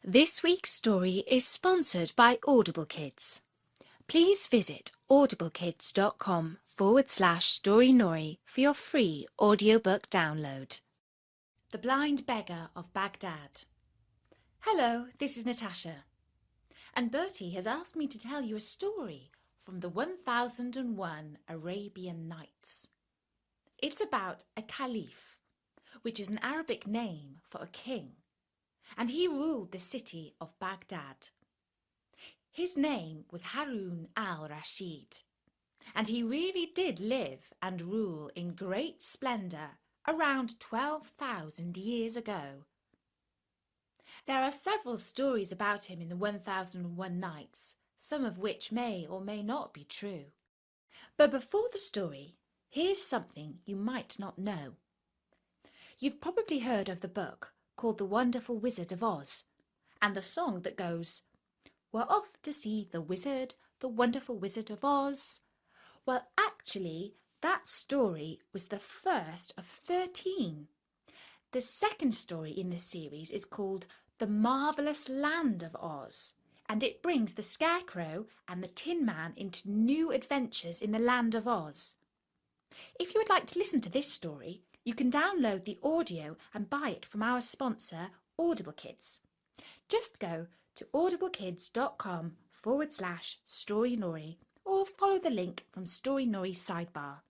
This week's story is sponsored by Audible Kids. Please visit audiblekids.com/storynori for your free audiobook download. The Blind Beggar of Baghdad. Hello, this is Natasha. And Bertie has asked me to tell you a story from the 1001 Arabian Nights. It's about a caliph, which is an Arabic name for a king, and he ruled the city of Baghdad. His name was Harun al-Rashid, and he really did live and rule in great splendour around 12,000 years ago. There are several stories about him in the 1001 Nights, some of which may or may not be true. But before the story, here's something you might not know. You've probably heard of the book called The Wonderful Wizard of Oz, and the song that goes, "We're off to see the wizard, the wonderful Wizard of Oz." Well, actually, that story was the first of 13. The second story in the series is called The Marvellous Land of Oz, and it brings the Scarecrow and the Tin Man into new adventures in the Land of Oz. If you would like to listen to this story, you can download the audio and buy it from our sponsor, Audible Kids. Just go to audiblekids.com/storynori or follow the link from Storynori sidebar.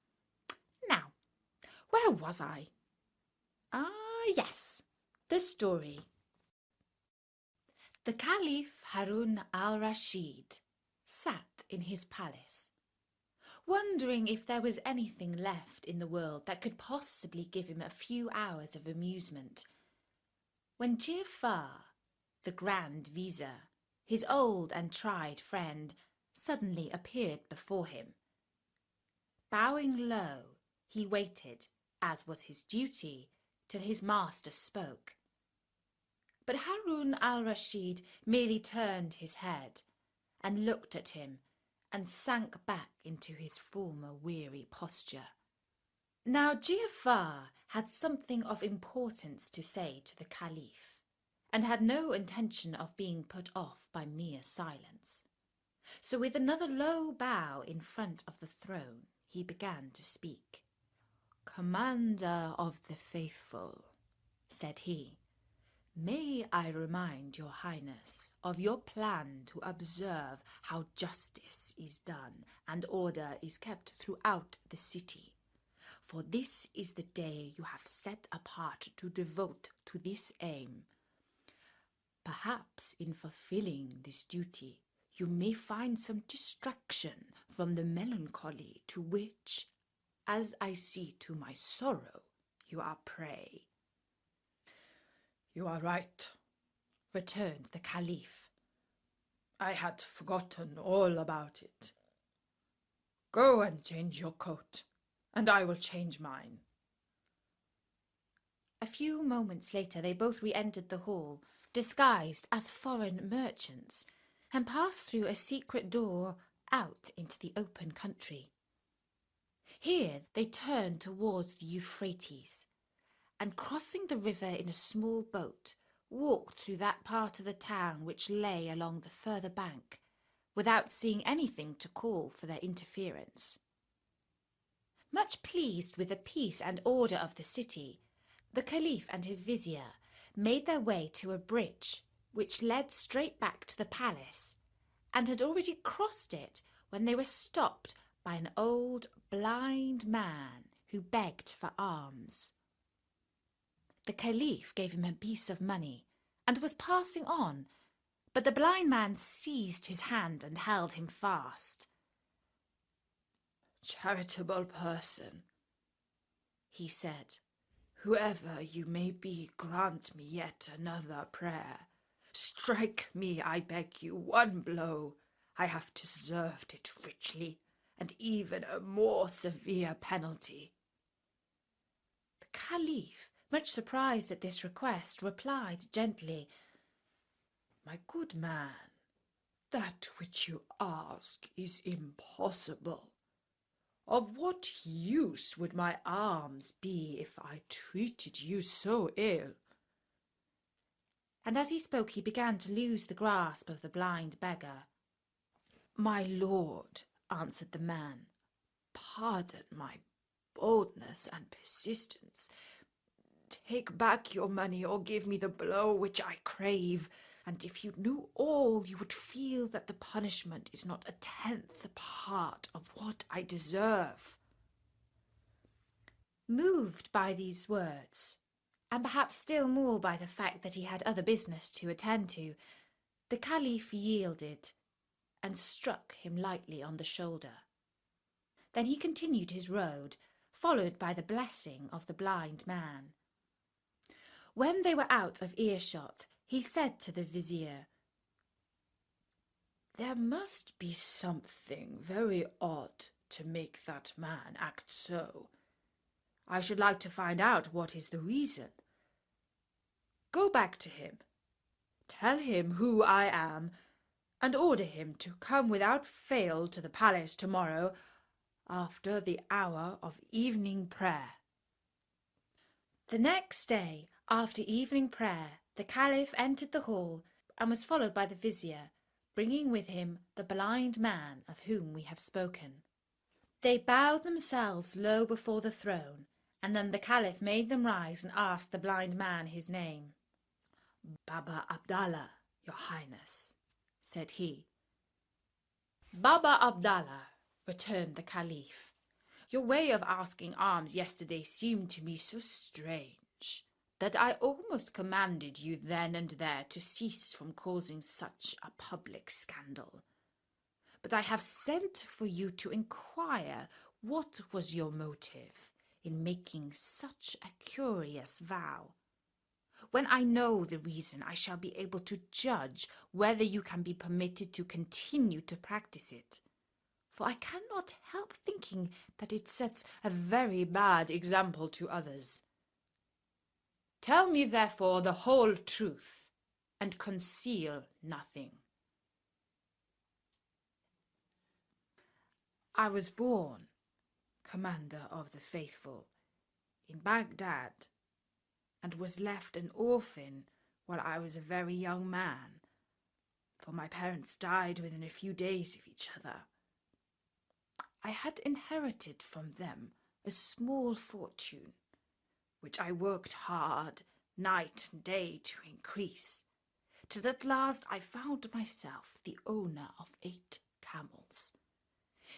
Now, where was I? Yes, the story. The Caliph Harun al-Rashid sat in his palace, wondering if there was anything left in the world that could possibly give him a few hours of amusement, when Jafar, the Grand Vizier, his old and tried friend, suddenly appeared before him. Bowing low, he waited, as was his duty, till his master spoke. But Harun al-Rashid merely turned his head and looked at him and sank back into his former weary posture. Now Jafar had something of importance to say to the Caliph, and had no intention of being put off by mere silence. So with another low bow in front of the throne, he began to speak. "Commander of the faithful," said he, "may I remind your Highness of your plan to observe how justice is done and order is kept throughout the city. For this is the day you have set apart to devote to this aim. Perhaps in fulfilling this duty, you may find some distraction from the melancholy to which, as I see to my sorrow, you are prey." "You are right," returned the Caliph. "I had forgotten all about it. Go and change your coat, and I will change mine." A few moments later they both re-entered the hall, disguised as foreign merchants, and passed through a secret door out into the open country. Here they turned towards the Euphrates, and crossing the river in a small boat, walked through that part of the town which lay along the further bank, without seeing anything to call for their interference. Much pleased with the peace and order of the city, the Caliph and his vizier made their way to a bridge which led straight back to the palace, and had already crossed it when they were stopped by an old blind man who begged for alms. The Caliph gave him a piece of money and was passing on, but the blind man seized his hand and held him fast. "Charitable person," he said, "whoever you may be, grant me yet another prayer. Strike me, I beg you, one blow. I have deserved it richly, and even a more severe penalty." The Caliph, much surprised at this request, replied gently, "My good man, that which you ask is impossible. Of what use would my alms be if I treated you so ill?" and as he spoke he began to lose the grasp of the blind beggar. "My lord," answered the man, "pardon my boldness and persistence. Take back your money or give me the blow which I crave, and if you knew all, you would feel that the punishment is not a tenth part of what I deserve." Moved by these words, and perhaps still more by the fact that he had other business to attend to, the Caliph yielded and struck him lightly on the shoulder. Then he continued his road, followed by the blessing of the blind man. When they were out of earshot, he said to the vizier, "There must be something very odd to make that man act so. I should like to find out what is the reason. Go back to him, tell him who I am, and order him to come without fail to the palace tomorrow after the hour of evening prayer." The next day, after evening prayer, the Caliph entered the hall and was followed by the vizier, bringing with him the blind man of whom we have spoken. They bowed themselves low before the throne, and then the Caliph made them rise and asked the blind man his name. "Baba Abdallah, your Highness," said he. "Baba Abdallah," returned the Caliph, "your way of asking alms yesterday seemed to me so strange that I almost commanded you then and there to cease from causing such a public scandal. But I have sent for you to inquire what was your motive in making such a curious vow. When I know the reason, I shall be able to judge whether you can be permitted to continue to practice it, for I cannot help thinking that it sets a very bad example to others. Tell me, therefore, the whole truth, and conceal nothing." "I was born, Commander of the Faithful, in Baghdad, and was left an orphan while I was a very young man, for my parents died within a few days of each other. I had inherited from them a small fortune, which I worked hard night and day to increase, till at last I found myself the owner of 8 camels.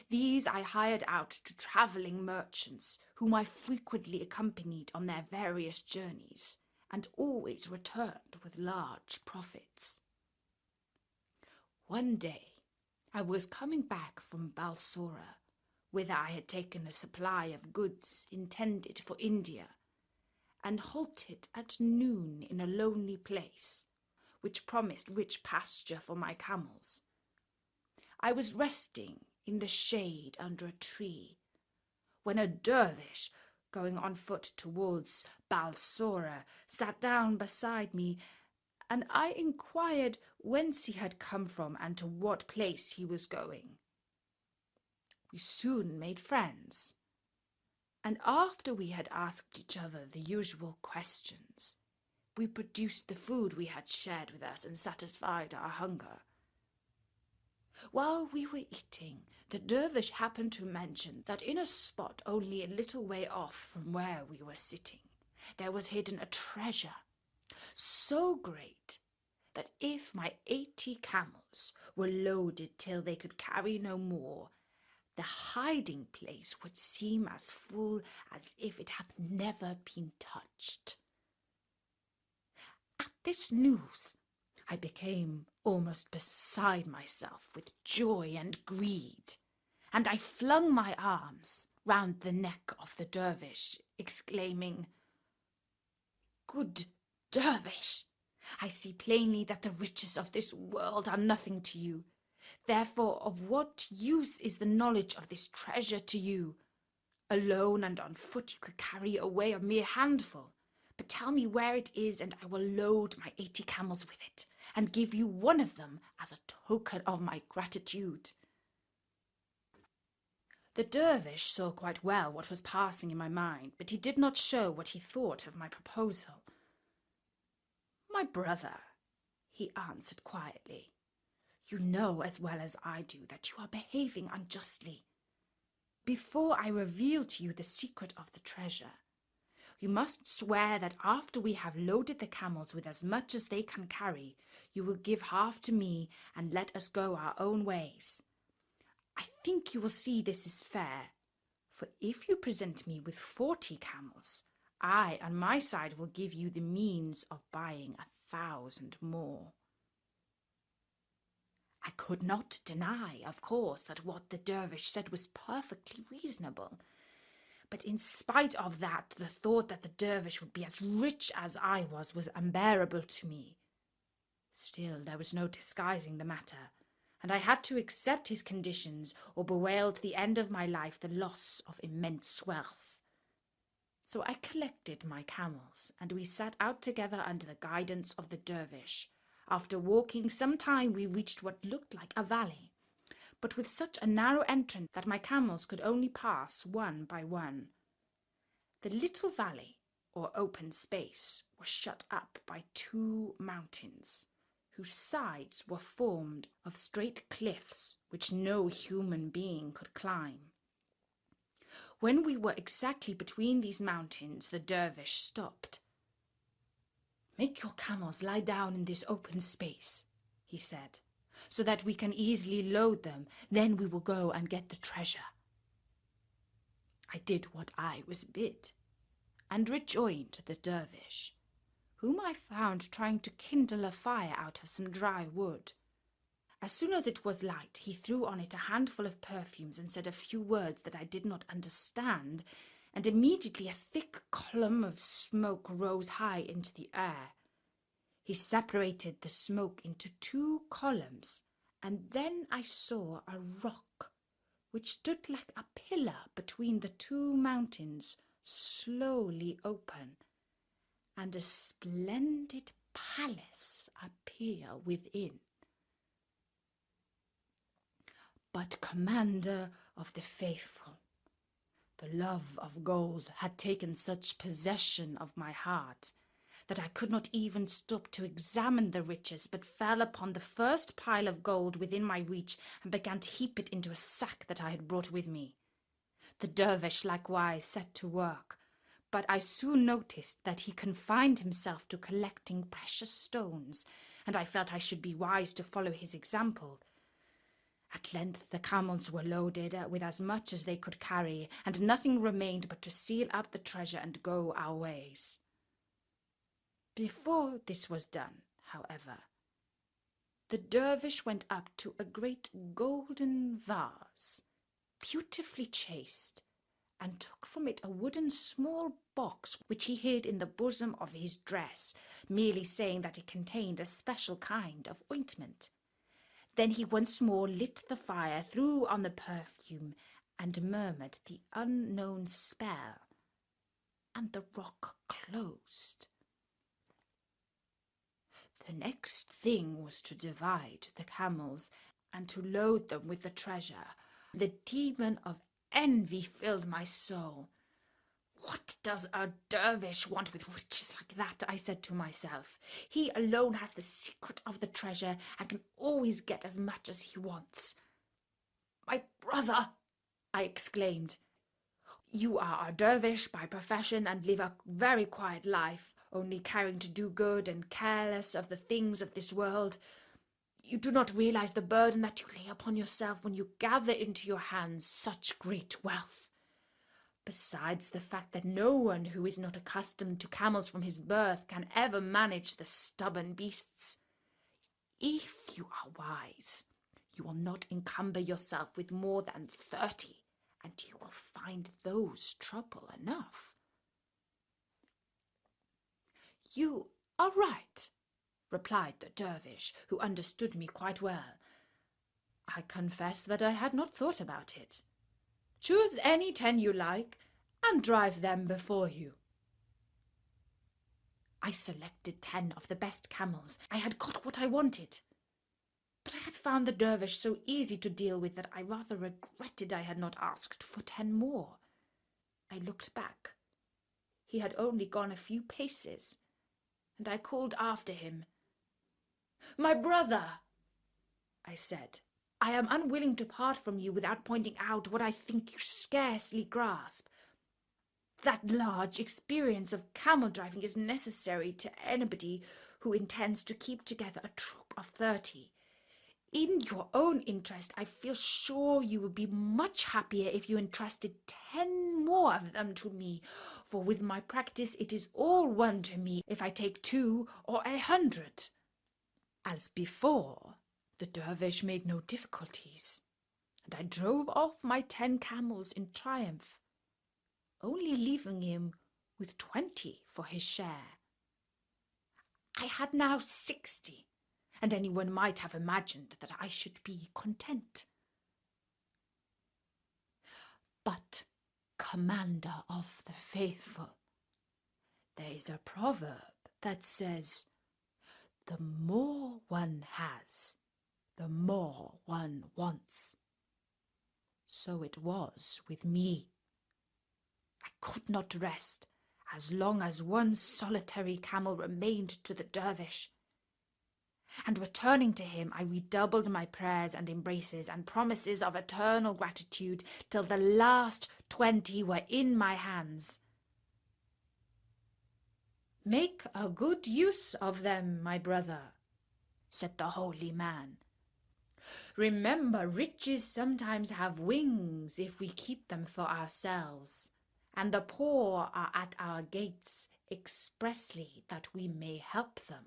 These I hired out to travelling merchants, whom I frequently accompanied on their various journeys, and always returned with large profits. One day I was coming back from Balsora, whither I had taken a supply of goods intended for India, and halted at noon in a lonely place, which promised rich pasture for my camels. I was resting in the shade under a tree, when a dervish, going on foot towards Balsora, sat down beside me, and I inquired whence he had come from and to what place he was going. We soon made friends, and after we had asked each other the usual questions, we produced the food we had shared with us and satisfied our hunger. While we were eating, the dervish happened to mention that in a spot only a little way off from where we were sitting, there was hidden a treasure so great that if my 80 camels were loaded till they could carry no more, the hiding place would seem as full as if it had never been touched. At this news, I became almost beside myself with joy and greed, and I flung my arms round the neck of the dervish, exclaiming, "Good dervish, I see plainly that the riches of this world are nothing to you. Therefore, of what use is the knowledge of this treasure to you? Alone and on foot you could carry away a mere handful. But tell me where it is, and I will load my 80 camels with it, and give you one of them as a token of my gratitude." The dervish saw quite well what was passing in my mind, but he did not show what he thought of my proposal. "My brother," he answered quietly. "You know as well as I do that you are behaving unjustly. Before I reveal to you the secret of the treasure, you must swear that after we have loaded the camels with as much as they can carry, you will give half to me and let us go our own ways. I think you will see this is fair, for if you present me with 40 camels, I on my side will give you the means of buying 1,000 more." I could not deny, of course, that what the dervish said was perfectly reasonable. But in spite of that, the thought that the dervish would be as rich as I was unbearable to me. Still, there was no disguising the matter, and I had to accept his conditions or bewail to the end of my life the loss of immense wealth. So I collected my camels, and we set out together under the guidance of the dervish. After walking some time, we reached what looked like a valley, but with such a narrow entrance that my camels could only pass one by one. The little valley, or open space, was shut up by 2 mountains, whose sides were formed of straight cliffs which no human being could climb. When we were exactly between these mountains, the dervish stopped. "Make your camels lie down in this open space," he said, "so that we can easily load them. Then we will go and get the treasure." I did what I was bid, and rejoined the dervish, whom I found trying to kindle a fire out of some dry wood. As soon as it was light, he threw on it a handful of perfumes and said a few words that I did not understand, and immediately a thick column of smoke rose high into the air. He separated the smoke into 2 columns, and then I saw a rock, which stood like a pillar between the 2 mountains, slowly open, and a splendid palace appear within. But, Commander of the Faithful, the love of gold had taken such possession of my heart that I could not even stop to examine the riches, but fell upon the first pile of gold within my reach and began to heap it into a sack that I had brought with me. The dervish likewise set to work, but I soon noticed that he confined himself to collecting precious stones, and I felt I should be wise to follow his example. At length the camels were loaded with as much as they could carry, and nothing remained but to seal up the treasure and go our ways. Before this was done, however, the dervish went up to a great golden vase, beautifully chased, and took from it a wooden small box which he hid in the bosom of his dress, merely saying that it contained a special kind of ointment. Then he once more lit the fire, threw on the perfume, and murmured the unknown spell, and the rock closed. The next thing was to divide the camels and to load them with the treasure. The demon of envy filled my soul. "What does a dervish want with riches like that?" I said to myself. "He alone has the secret of the treasure and can always get as much as he wants." "My brother!" I exclaimed. "You are a dervish by profession and live a very quiet life, only caring to do good and careless of the things of this world. You do not realize the burden that you lay upon yourself when you gather into your hands such great wealth. Besides the fact that no one who is not accustomed to camels from his birth can ever manage the stubborn beasts. If you are wise, you will not encumber yourself with more than 30, and you will find those trouble enough." "You are right," replied the dervish, who understood me quite well. "I confess that I had not thought about it. Choose any 10 you like, and drive them before you." I selected 10 of the best camels. I had got what I wanted. But I had found the dervish so easy to deal with that I rather regretted I had not asked for 10 more. I looked back. He had only gone a few paces, and I called after him, My brother, I said, I am unwilling to part from you without pointing out what I think you scarcely grasp. That large experience of camel driving is necessary to anybody who intends to keep together a troop of 30. In your own interest, I feel sure you would be much happier if you entrusted 10 more of them to me, for with my practice it is all one to me if I take 2 or 100. As before, the dervish made no difficulties, and I drove off my 10 camels in triumph, only leaving him with 20 for his share. I had now 60, and anyone might have imagined that I should be content. But, Commander of the Faithful, there is a proverb that says, the more one has, the more one wants. So it was with me. I could not rest as long as one solitary camel remained to the dervish. And returning to him, I redoubled my prayers and embraces and promises of eternal gratitude till the last 20 were in my hands. Make a good use of them, my brother, said the holy man. Remember, riches sometimes have wings if we keep them for ourselves, and the poor are at our gates expressly that we may help them.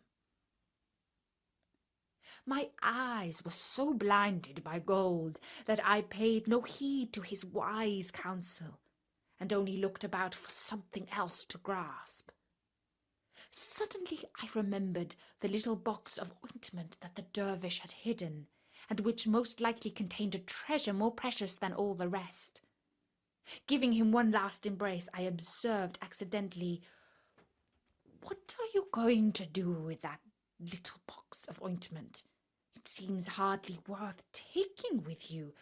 My eyes were so blinded by gold that I paid no heed to his wise counsel, and only looked about for something else to grasp. Suddenly I remembered the little box of ointment that the dervish had hidden, and which most likely contained a treasure more precious than all the rest. Giving him one last embrace, I observed accidentally, "What are you going to do with that little box of ointment? It seems hardly worth taking with you.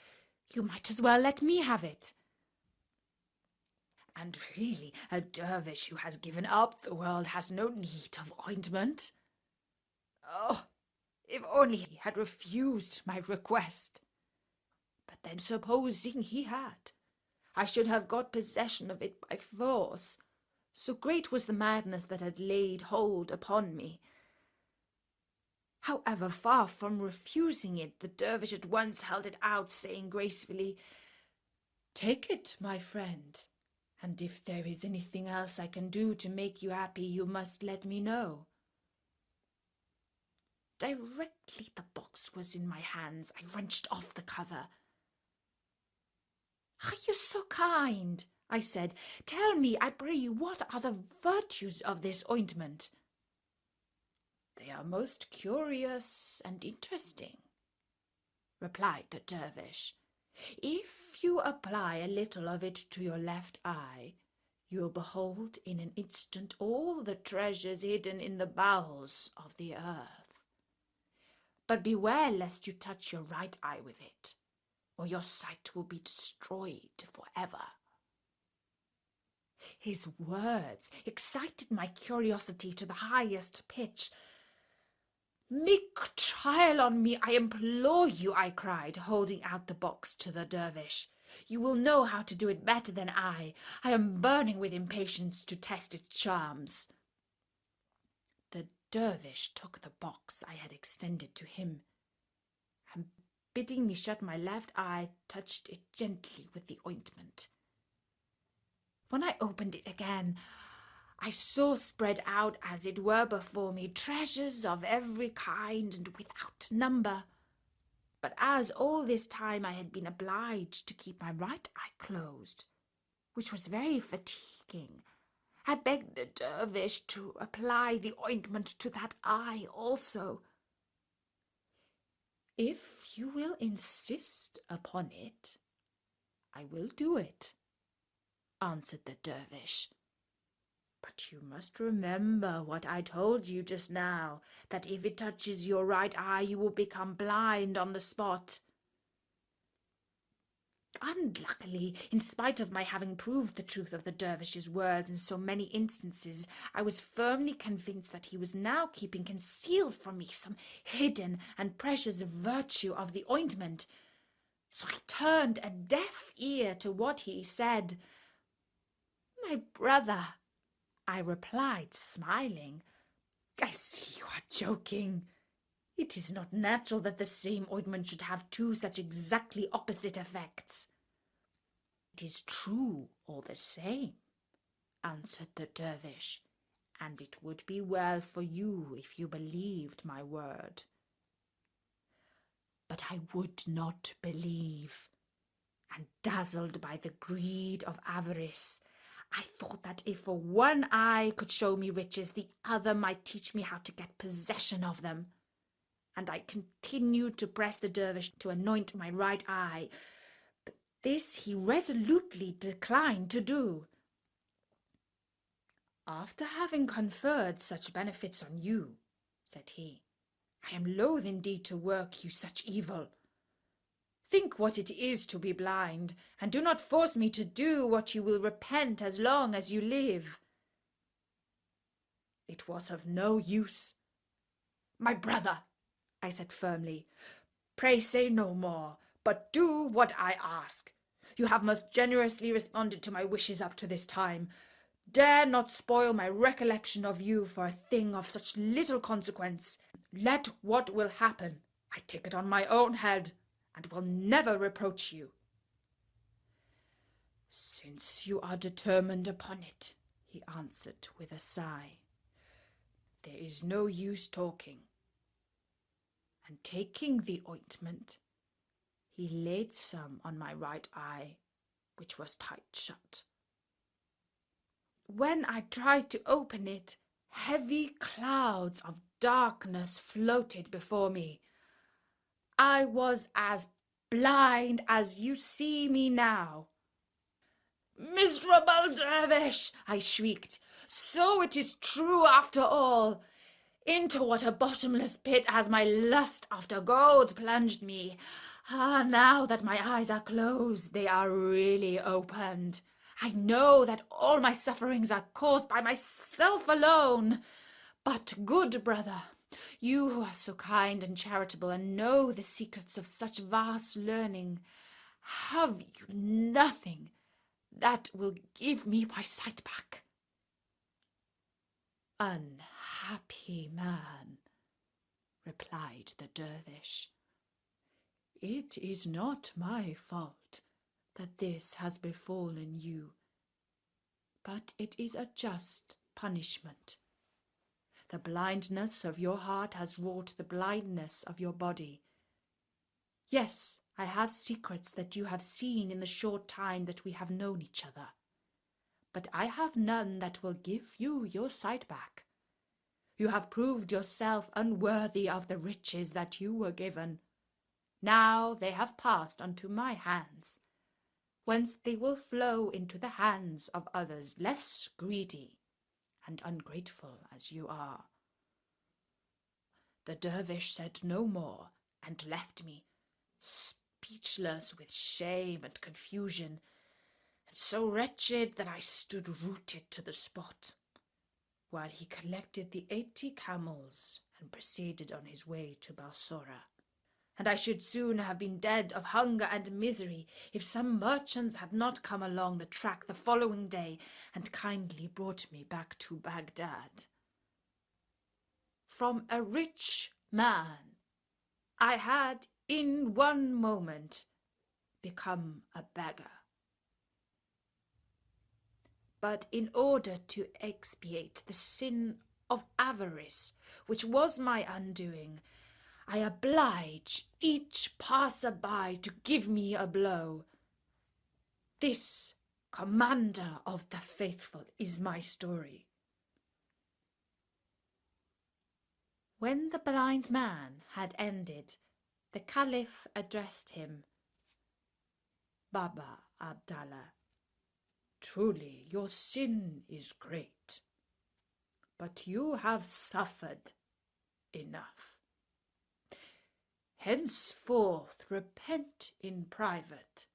You might as well let me have it." And really, a dervish who has given up the world has no need of ointment. Oh, if only he had refused my request. But then supposing he had, I should have got possession of it by force. So great was the madness that had laid hold upon me. However, far from refusing it, the dervish at once held it out, saying gracefully, "Take it, my friend, and if there is anything else I can do to make you happy, you must let me know." Directly the box was in my hands, I wrenched off the cover. "Are you so kind?" I said. "Tell me, I pray you, what are the virtues of this ointment?" "They are most curious and interesting," replied the dervish. "If you apply a little of it to your left eye, you will behold in an instant all the treasures hidden in the bowels of the earth. But beware lest you touch your right eye with it, or your sight will be destroyed forever." His words excited my curiosity to the highest pitch. "Make trial on me, I implore you," I cried, holding out the box to the dervish. "You will know how to do it better than I. I am burning with impatience to test its charms." The dervish took the box I had extended to him, and bidding me shut my left eye, touched it gently with the ointment. When I opened it again, I saw spread out, as it were before me, treasures of every kind and without number. But as all this time I had been obliged to keep my right eye closed, which was very fatiguing, I begged the dervish to apply the ointment to that eye also. "If you will insist upon it, I will do it," answered the dervish. "But you must remember what I told you just now, that if it touches your right eye, you will become blind on the spot." unluckily, in spite of my having proved the truth of the dervish's words in so many instances, I was firmly convinced that he was now keeping concealed from me some hidden and precious virtue of the ointment. So I turned a deaf ear to what he said. "My brother," I replied, smiling, "I see you are joking. It is not natural that the same ointment should have two such exactly opposite effects." "It is true all the same," answered the dervish, "and it would be well for you if you believed my word." But I would not believe, and dazzled by the greed of avarice, I thought that if for one eye could show me riches, the other might teach me how to get possession of them. And I continued to press the dervish to anoint my right eye, but this he resolutely declined to do. "After having conferred such benefits on you," said he, "I am loath indeed to work you such evil. Think what it is to be blind, and do not force me to do what you will repent as long as you live." It was of no use. "My brother," I said firmly, "pray say no more, but do what I ask. You have most generously responded to my wishes up to this time. Dare not spoil my recollection of you for a thing of such little consequence. Let what will happen, I take it on my own head, and will never reproach you." "Since you are determined upon it," he answered with a sigh, "there is no use talking." And taking the ointment, he laid some on my right eye, which was tight shut. When I tried to open it, heavy clouds of darkness floated before me. I was as blind as you see me now. "Miserable dervish!" I shrieked. "So it is true after all! Into what a bottomless pit has my lust after gold plunged me! Ah, now that my eyes are closed, they are really opened. I know that all my sufferings are caused by myself alone. But, good brother, you who are so kind and charitable and know the secrets of such vast learning, have you nothing that will give me my sight back?" "Unhappy man," replied the dervish, "it is not my fault that this has befallen you, but it is a just punishment. The blindness of your heart has wrought the blindness of your body. Yes, I have secrets that you have seen in the short time that we have known each other, but I have none that will give you your sight back. You have proved yourself unworthy of the riches that you were given. Now they have passed unto my hands, whence they will flow into the hands of others less greedy and ungrateful as you are." The dervish said no more, and left me, speechless with shame and confusion, and so wretched that I stood rooted to the spot, while he collected the 80 camels and proceeded on his way to Balsora. And I should soon have been dead of hunger and misery if some merchants had not come along the track the following day and kindly brought me back to Baghdad. From a rich man, I had in one moment become a beggar. But in order to expiate the sin of avarice, which was my undoing, I oblige each passer-by to give me a blow. This, commander of the faithful, is my story. When the blind man had ended, the Caliph addressed him, "Baba Abdallah, truly your sin is great, but you have suffered enough. Henceforth repent in private,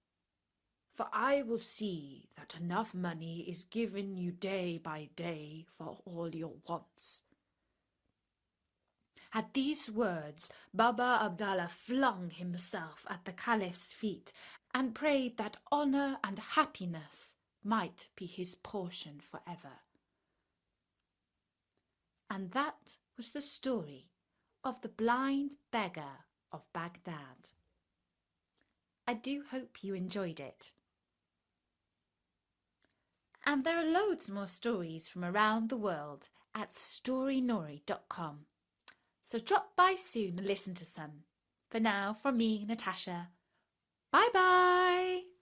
For I will see that enough money is given you day by day for all your wants." At these words, Baba Abdallah flung himself at the Caliph's feet and prayed that honour and happiness might be his portion forever. And that was the story of the blind beggar of Baghdad. I do hope you enjoyed it. And there are loads more stories from around the world at storynori.com. So drop by soon and listen to some. For now, from me, Natasha, bye-bye!